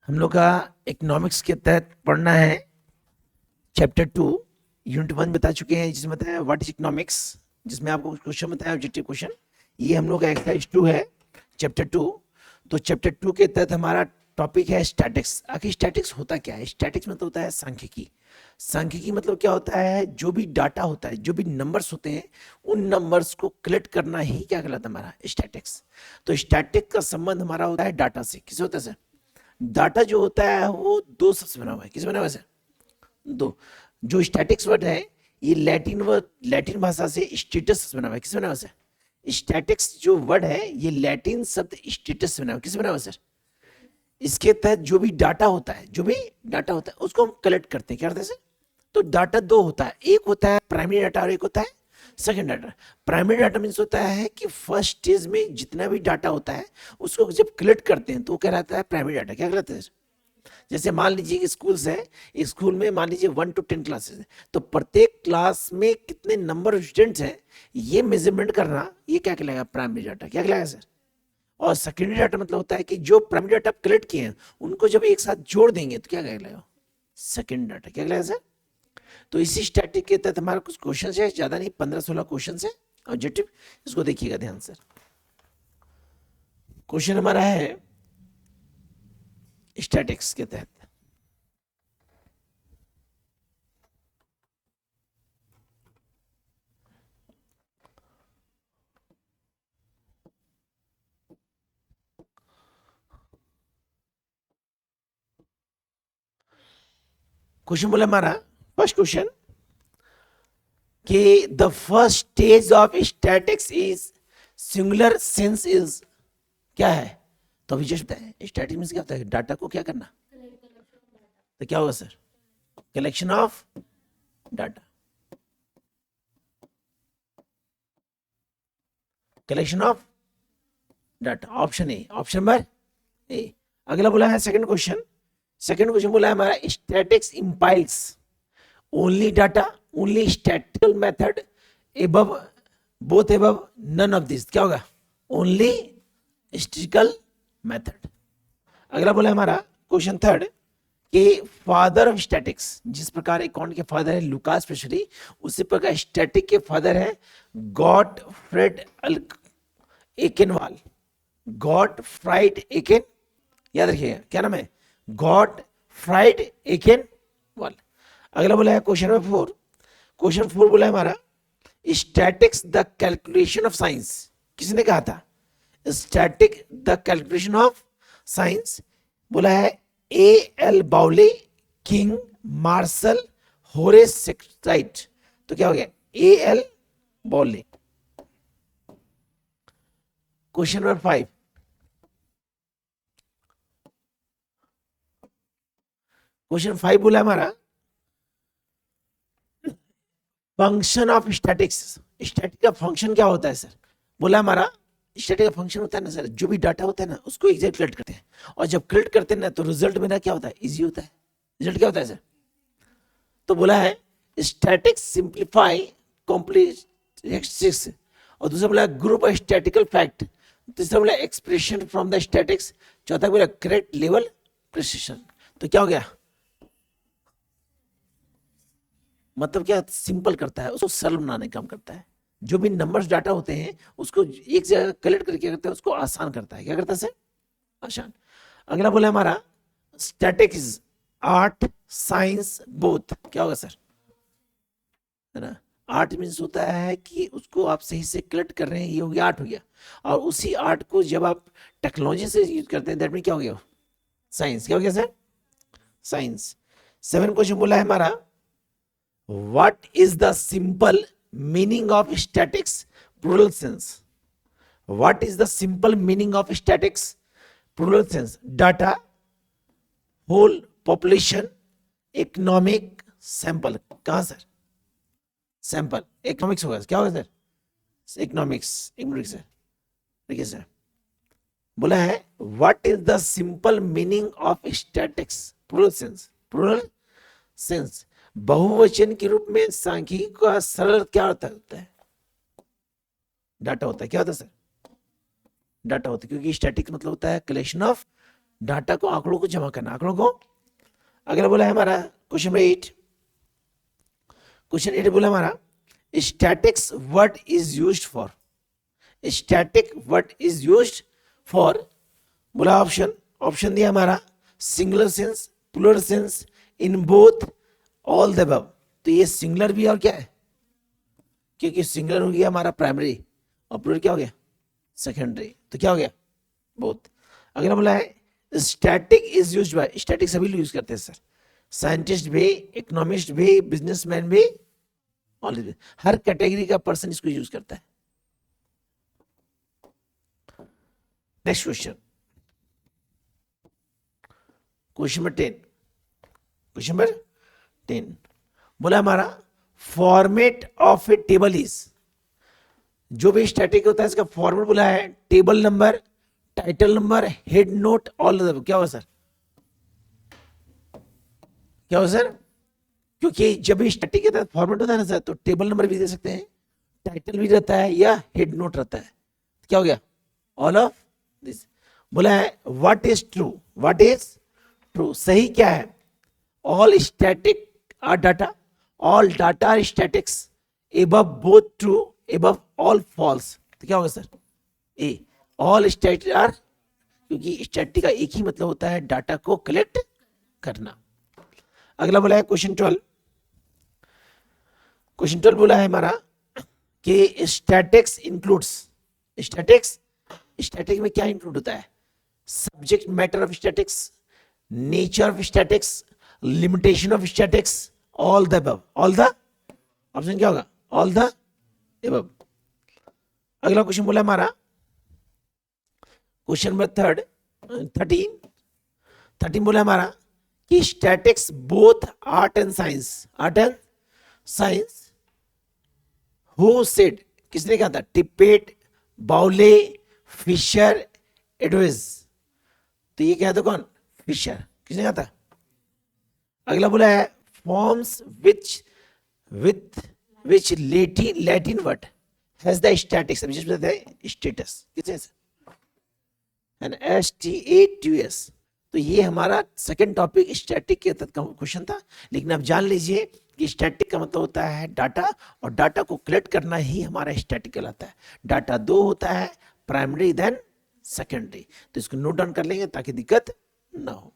हम लोग का इकोनॉमिक्स के तहत पढ़ना है चैप्टर 2 यूनिट 1 बता चुके हैं, जिसमें बताया व्हाट इज इकोनॉमिक्स, जिसमें आपको क्वेश्चन बताया ऑब्जेक्टिव क्वेश्चन। ये हम लोग का एक्सरसाइज 2 है, चैप्टर 2। तो चैप्टर 2 के तहत हमारा टॉपिक है स्टैटिक्स। आखिर स्टैटिक्स होता क्या है? स्टैटिक्स मतलब होता है सांख्यिकी। सांख्यिकी मतलब क्या होता है? जो भी डाटा होता है, जो भी नंबर्स होते हैं, उन नंबर्स को कलेक्ट करना ही क्या कहलाता है? हमारा स्टैटिक्स। तो स्टैटिक का संबंध हमारा होता है डाटा से। किसे होता है सर? डाटा जो होता है वो दो सबसे बना हुआ है। किस बना हुआ है सर? दो। जो स्टैटिक्स वर्ड है, ये लैटिन वर्ड, लैटिन भाषा से स्टेटस बना हुआ है। किस बना हुआ है सर? स्टैटिक्स जो वर्ड है ये लैटिन शब्द स्टेटस से बना हुआ है। किस बना हुआ है सर? इसके तहत जो भी डाटा होता है, जो भी डाटा होता है उसको हम कलेक्ट करते हैं। क्या करते हैं सर? तो डाटा दो होता है, एक होता है प्राइमरी डाटा और एक होता है second data. Primary data means होता है कि फर्स्ट स्टेज में जितना भी डाटा होता है उसको जब कलेक्ट करते हैं तो वो कहलाता है प्राइमरी डाटा। क्या कहलाता है? जैसे मान लीजिए कि स्कूल्स है, स्कूल में मान लीजिए 1 to 10 क्लासेस है, तो प्रत्येक क्लास में कितने नंबर ऑफ स्टूडेंट्स हैं ये मेजरमेंट करना, ये क्या कहलाएगा? Primary data. क्या कहलाएगा सर? और सेकेंडरी डाटा मतलब होता है कि जो प्राइमरी डाटा आप कलेक्ट किए हैं उनको जब एक साथ जोड़ देंगे तो क्या कहलाएगा? Second data. क्या कहलाएगा सर? तो इसी स्टैटिक के तहत हमारा कुछ क्वेश्चन है, ज्यादा नहीं, 15-16 क्वेश्चन है ऑब्जेक्टिव। इसको देखिएगा ध्यान से। क्वेश्चन हमारा है स्टैटिक्स के तहत। क्वेश्चन बोला हमारा, फर्स्ट क्वेश्चन कि the first stage of statics is singular sense is क्या है? तो अभी जस्ट बताए स्टैटिक मींस क्या होता है? डाटा को क्या करना। तो क्या होगा sir? Collection of data. Collection of data, option A, option number A. अगला बोला है सेकंड क्वेश्चन। सेकंड क्वेश्चन बोला है हमारा statistics implies only data, only statistical method above, both above, none of this. क्या होगा? Only statistical method. अगला बोला हमारा क्वेश्चन थर्ड कि फादर ऑफ स्टैटिक्स, जिस प्रकार अकाउंट के फादर है लुकास प्रेशरी, उसी प्रकार स्टैटिक के फादर है गॉटफ्रेड एकेनवाल। गॉटफ्राइड एकेन, याद रखिएगा क्या नाम है? गॉटफ्राइड एकेनवाल। अगला बोला है क्वेश्चन नंबर 4। क्वेश्चन 4 बोला है हमारा statics the calculation of science. किसने कहा था? Static the calculation of science. बोला है ए एल बाउले, किंग, मार्शल, होरेस सेक्साइट। तो क्या हो गया? ए एल बाउले। Question number 5। क्वेश्चन 5 बोला हमारा फंक्शन ऑफ स्टैटिक्स। स्टैटिक का फंक्शन क्या होता है सर? बोला हमारा स्टैटिक का फंक्शन होता है ना सर, जो भी डाटा होता है ना उसको एक जगह कलेक्ट करते हैं, और जब कलेक्ट करते हैं ना तो रिजल्ट मेरा क्या होता है? इजी होता है। रिजल्ट क्या होता है सर? तो बोला है स्टैटिक्स सिंप्लीफाई कॉम्प्लेक्स, और दूसरा बोला ग्रुप ऑफ स्टैटिकल फैक्ट, तीसरा बोला एक्सप्रेशन फ्रॉम द स्टैटिक्स, चौथा बोला करेक्ट लेवल प्रिसिशन। तो क्या हो गया? मतलब क्या? सिंपल करता है, उसको सरल बनाने का काम करता है। जो भी नंबर्स डाटा होते हैं उसको एक जगह कलेक्ट करके क्या करता है? उसको आसान करता है। क्या करता है सर? आसान। अगला बोला हमारा स्टैटिक्स आर्ट साइंस बोथ। क्या होगा सर? है ना? आर्ट मीन्स होता है कि उसको आप सही से कलेक्ट कर रहे हैं, ये हो गया आर्ट हो गया। और उसी आर्ट को जब आप टेक्नोलॉजी से यूज करते हैं दैट मीन क्या हो गया? साइंस। क्या हो गया सर? साइंस। 7 क्वेश्चन बोला है हमारा what is the simple meaning of statics plural sense? What is the simple meaning of statics plural sense? Data, whole population, economic, sample। कहां सर? सैंपल। इकोनॉमिक्स होगा। क्या होगा सर? इकोनॉमिक्स, इकोनॉमिक्स है। देखिए sir बोला है what is the simple meaning of statics plural sense. Plural sense बहुवचन के रूप में सांख्यिकी का सरल क्या होता है? डाटा होता है। क्या होता है सर? डाटा होता है, क्योंकि स्टैटिक मतलब होता है कलेक्शन ऑफ डाटा को, आंकड़ों को जमा करना, आंकड़ों को। अगला बोला है हमारा क्वेश्चन 8, क्वेश्चन 8 बोला हमारा statics what is used for, static what is used for, बोला ऑप्शन, ऑप्शन दिया हमारा singular sense, plural sense, in both, all the above. तो ये सिंगुलर भी और क्या है, क्योंकि सिंगुलर हो गया हमारा प्राइमरी और प्लूरल क्या हो गया सेकेंडरी, तो क्या हो गया बोथ। अगला बोला है static is used by, static सभी लोग यूज करते हैं सर, साइंटिस्ट भी, इकोनॉमिस्ट भी, बिजनेसमैन भी, ऑल, हर कैटेगरी का पर्सन इसको यूज करता है। Next question, question number 10, question number 10 बोला हमारा format of A table is, जो भी स्टैटिक होता है इसका फॉर्मेट बोला है table number, title number, head note, all, क्या होगा सर, क्या होगा सर, क्योंकि जब भी स्टैटिक के तहत फॉर्मेट होता है ना सर, तो टेबल नंबर भी दे सकते हैं, टाइटल भी रहता है या हेड नोट रहता है, क्या हो गया ऑल ऑफ दिस। बोला है what is true, what is true, सही क्या है, all static are data, all data are statics, above both true, above all false, तो क्या होगा sir A, all static are, क्योंकि स्टैटिक का एक ही मतलब होता है डाटा को कलेक्ट करना। अगला बोला है क्वेश्चन 12, क्वेश्चन 12 बोला है हमारा कि स्टैटिक्स इंक्लूड्स, स्टैटिक्स, स्टैटिक में क्या इंक्लूड होता है, subject matter of statics, nature of statics, limitation of statics, all the above, all the, option क्या होगा ऑल द अबव। अगला क्वेश्चन बोला हमारा क्वेश्चन नंबर 13 बोला हमारा कि statics both art and science, art and science, who said, किसने कहा था, टिपेट, बाउले, फिशर, एडवेज, तो ये क्या था कौन, फिशर, किसने कहा था। अगला बोला है forms which Latin word has the statics, status, किसने, एंड STATUS, तो ये हमारा सेकंड टॉपिक स्टैटिक के तहत का क्वेश्चन था। लेकिन आप जान लीजिए कि स्टैटिक का मतलब होता है डाटा, और डाटा को कलेक्ट करना ही हमारा स्टैटिक कहलाता है। डाटा दो होता है, प्राइमरी देन सेकेंडरी, तो इसको नोट डाउन कर लेंगे ताकि दिक्कत ना हो।